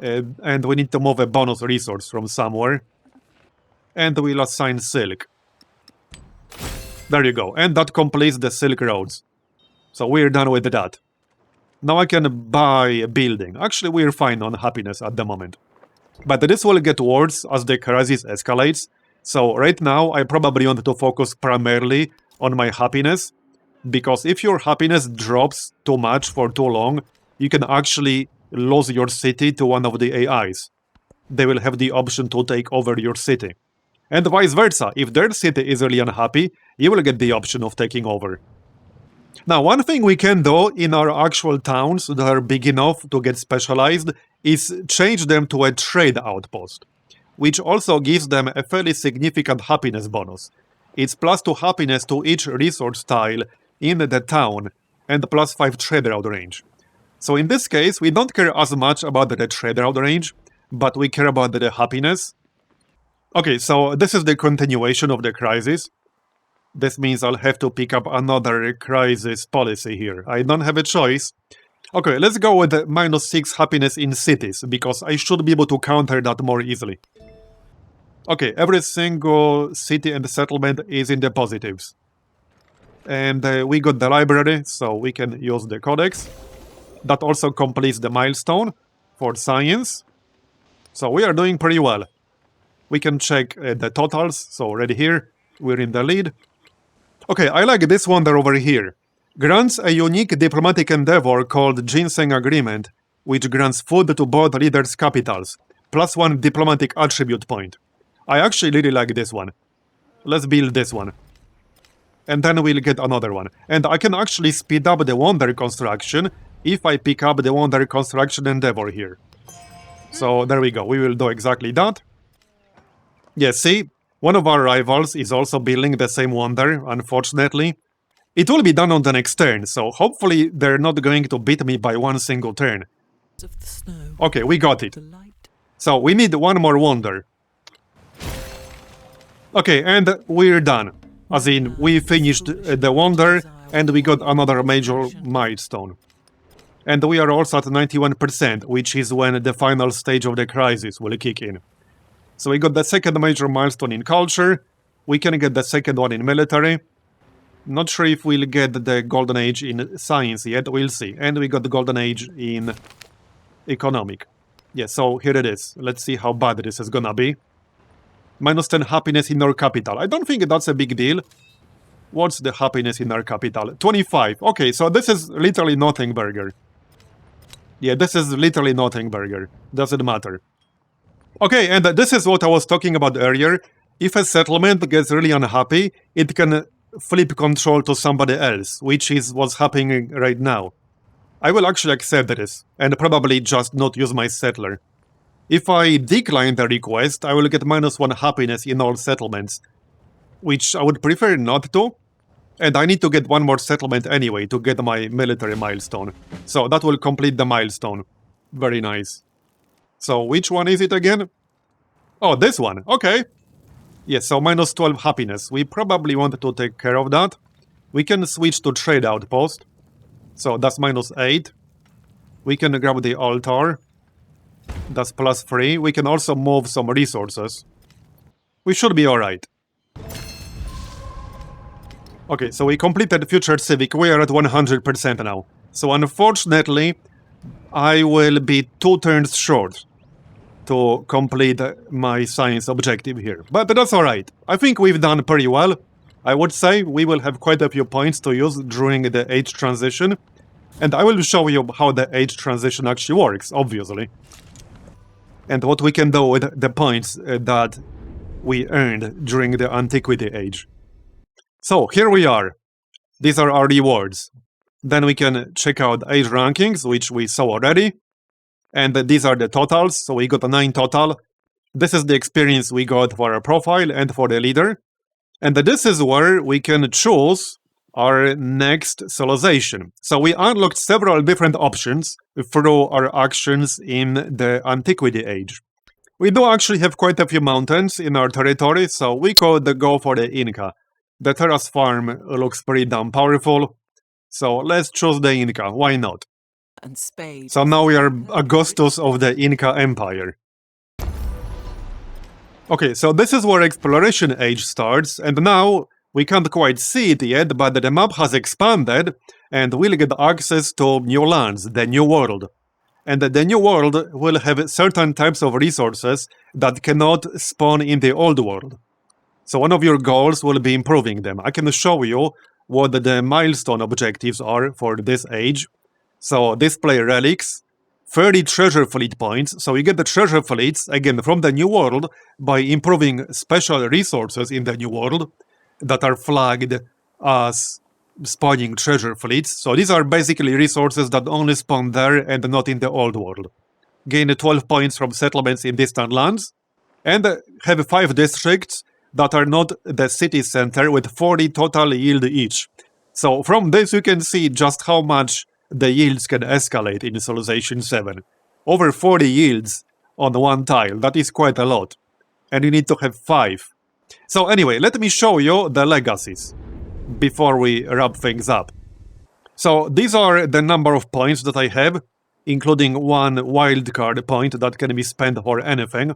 And we need to move a bonus resource from somewhere. And we'll assign silk. There you go. And that completes the Silk Roads. So we're done with that. Now I can buy a building. Actually, we're fine on happiness at the moment. But this will get worse as the crisis escalates. So right now, I probably want to focus primarily on my happiness. Because if your happiness drops too much for too long, you can actually lose your city to one of the AIs. They will have the option to take over your city. And vice versa, if their city is really unhappy, you will get the option of taking over. Now, one thing we can do in our actual towns that are big enough to get specialized is change them to a trade outpost, which also gives them a fairly significant happiness bonus. It's +2 happiness to each resource tile in the town and +5 trade route range. So in this case, we don't care as much about the trade route range, but we care about the happiness. Okay, so this is the continuation of the crisis. This means I'll have to pick up another crisis policy here. I don't have a choice. Okay, let's go with the -6 happiness in cities, because I should be able to counter that more easily. Okay, every single city and settlement is in the positives. And we got the library, so we can use the codex. That also completes the milestone for science. So we are doing pretty well. We can check the totals, so right here, we're in the lead. Okay, I like this wonder over here. Grants a unique diplomatic endeavor called Ginseng Agreement, which grants food to both leaders' capitals, +1 diplomatic attribute point. I actually really like this one. Let's build this one. And then we'll get another one. And I can actually speed up the wonder construction if I pick up the wonder construction endeavor here. So there we go, we will do exactly that. Yeah, see? One of our rivals is also building the same wonder, unfortunately. It will be done on the next turn, so hopefully they're not going to beat me by one single turn. Of the snow, Okay, we got it. the light. So we need one more wonder. Okay, and we're done. As in, we finished the wonder, and we got another major milestone. And we are also at 91%, which is when the final stage of the crisis will kick in. So we got the second major milestone in culture. We can get the second one in military. Not sure if we'll get the golden age in science yet, we'll see. And we got the golden age in economic. Yeah, so here it is. Let's see how bad this is gonna be. -10 happiness in our capital. I don't think that's a big deal. What's the happiness in our capital? 25. Okay, so this is literally nothing burger. Yeah, this is literally nothing burger. Doesn't matter. Okay, and this is what I was talking about earlier. If a settlement gets really unhappy, it can flip control to somebody else, which is what's happening right now. I will actually accept this, and probably just not use my settler. If I decline the request, I will get -1 happiness in all settlements, which I would prefer not to. And I need to get one more settlement anyway to get my military milestone. So that will complete the milestone. Very nice. So which one is it again? Oh, this one. Okay. Yes, so -12 happiness. We probably want to take care of that. We can switch to trade outpost. So that's -8. We can grab the altar. That's +3. We can also move some resources. We should be alright. Okay, so we completed Future Civic. We are at 100% now. So unfortunately, I will be 2 turns short to complete my science objective here. But that's alright. I think we've done pretty well. I would say we will have quite a few points to use during the age transition. And I will show you how the age transition actually works, obviously. and what we can do with the points that we earned during the Antiquity Age. So here we are. These are our rewards. Then we can check out age rankings, which we saw already. And these are the totals. So we got a 9 total. This is the experience we got for our profile and for the leader. And this is where we can choose our next civilization. So we unlocked several different options through our actions in the Antiquity Age. We do actually have quite a few mountains in our territory, so we could go for the Inca. The terrace farm looks pretty damn powerful, so let's choose the Inca, why not? And spades. So now we are Augustus of the Inca Empire. Okay, so this is where Exploration Age starts, and now we can't quite see it yet, but the map has expanded, and we'll get access to new lands, the New World. And the New World will have certain types of resources that cannot spawn in the Old World. So one of your goals will be improving them. I can show you what the milestone objectives are for this age. So display relics, 30 treasure fleet points. So you get the treasure fleets, again, from the New World by improving special resources in the New World that are flagged as spawning treasure fleets. So these are basically resources that only spawn there and not in the Old World. Gain 12 points from settlements in distant lands. And have 5 districts that are not the city center with 40 total yield each. So from this you can see just how much the yields can escalate in Civilization 7. Over 40 yields on one tile, that is quite a lot. And you need to have 5. So anyway, let me show you the legacies before we wrap things up. So these are the number of points that I have, including 1 wildcard point that can be spent for anything.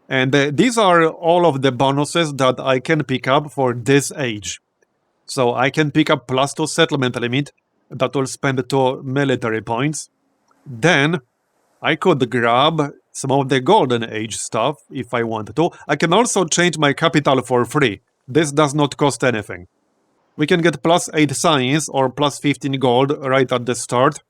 And these are all of the bonuses that I can pick up for this age. So I can pick up +2 settlement limit that will spend 2 military points. Then I could grab some of the Golden Age stuff if I want to. I can also change my capital for free. This does not cost anything. We can get +8 science or +15 gold right at the start.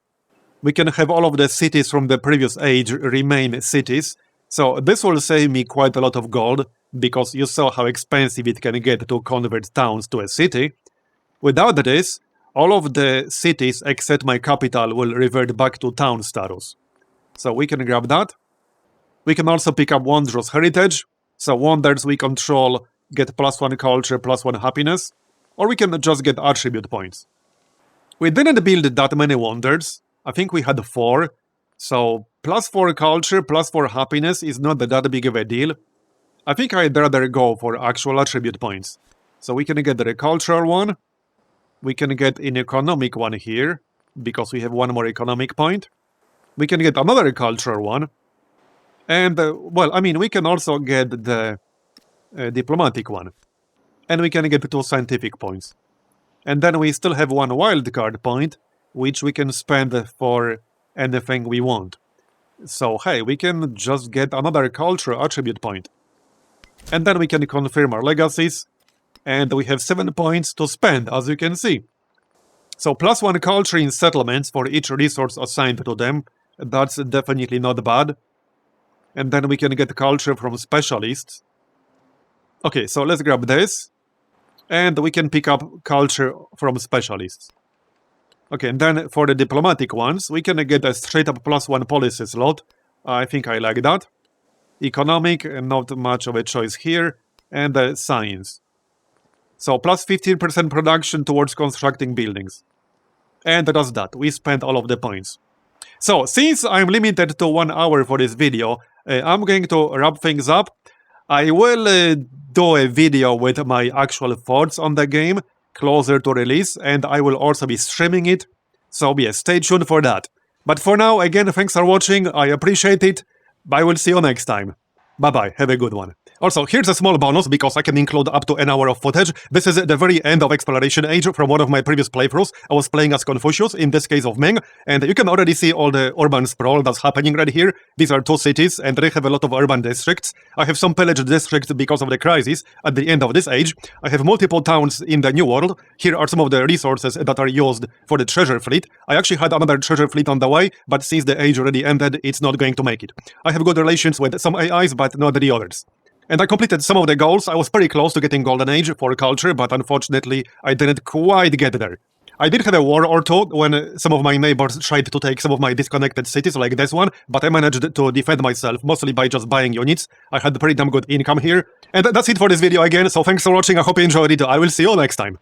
We can have all of the cities from the previous age remain cities. So this will save me quite a lot of gold, because you saw how expensive it can get to convert towns to a city. Without this, all of the cities except my capital will revert back to town status. So we can grab that. We can also pick up Wondrous Heritage. So wonders we control get +1 culture, +1 happiness. Or we can just get attribute points. We didn't build that many wonders. I think we had 4. So +4 culture, +4 happiness is not that big of a deal. I think I'd rather go for actual attribute points. So we can get the cultural one. We can get an economic one here, because we have 1 more economic point. We can get another cultural one. And, well, I mean, we can also get the diplomatic one. And we can get 2 scientific points. And then we still have 1 wildcard point, which we can spend for anything we want. So, hey, we can just get another cultural attribute point. And then we can confirm our legacies. And we have 7 points to spend, as you can see. So +1 culture in settlements for each resource assigned to them. That's definitely not bad. And then we can get culture from specialists. Okay, so let's grab this. And we can pick up culture from specialists. Okay, and then for the diplomatic ones, we can get a straight-up +1 policy slot. I think I like that. Economic, not much of a choice here. And science. So +15% production towards constructing buildings. And that's that. We spent all of the points. So, since I'm limited to 1 hour for this video, I'm going to wrap things up. I will do a video with my actual thoughts on the game closer to release, and I will also be streaming it. So yeah, stay tuned for that. But for now, again, thanks for watching. I appreciate it. I will see you next time. Bye-bye. Have a good one. Also, here's a small bonus because I can include up to an hour of footage. This is the very end of Exploration Age from one of my previous playthroughs. I was playing as Confucius, in this case of Ming, and you can already see all the urban sprawl that's happening right here. These are two cities, and they have a lot of urban districts. I have some pillaged districts because of the crisis at the end of this age. I have multiple towns in the New World. Here are some of the resources that are used for the treasure fleet. I actually had another treasure fleet on the way, but since the age already ended, it's not going to make it. I have good relations with some AIs, but not the others. And I completed some of the goals. I was pretty close to getting Golden Age for culture, but unfortunately, I didn't quite get there. I did have a war or two when some of my neighbors tried to take some of my disconnected cities like this one, but I managed to defend myself, mostly by just buying units. I had pretty damn good income here. And that's it for this video again, so thanks for watching, I hope you enjoyed it, I will see you next time.